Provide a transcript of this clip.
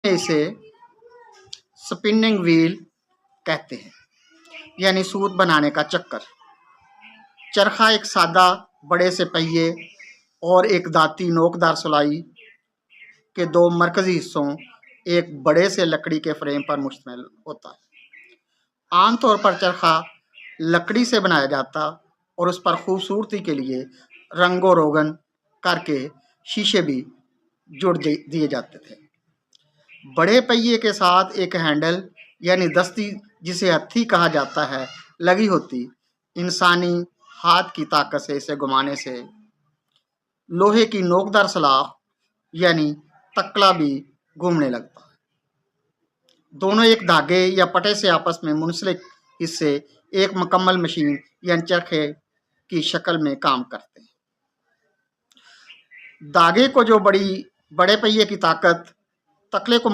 اسے spinning well کہتے ہیں، یعنی سوت بنانے کا چکر۔ چرخا ایک سادہ بڑے سے پہیے اور ایک دانتی نوکدار سلائی کے دو مرکزی حصوں ایک بڑے سے لکڑی کے فریم پر مشتمل ہوتا ہے۔ عام طور پر چرخا لکڑی سے بنایا جاتا اور اس پر خوبصورتی کے لیے رنگ و روگن کر کے شیشے بھی جڑ دیے جاتے تھے۔ بڑے پہیے کے ساتھ ایک ہینڈل یعنی دستی جسے ہتھی کہا جاتا ہے لگی ہوتی، انسانی ہاتھ کی طاقت سے اسے گھمانے سے لوہے کی نوکدار سلاخ یعنی تکلا بھی گھومنے لگتا ہے۔ دونوں ایک دھاگے یا پٹے سے آپس میں منسلک حصے ایک مکمل مشین یعنی چرخے کی شکل میں کام کرتے ہیں۔ دھاگے کو جو بڑے پہیے کی طاقت تکلے کو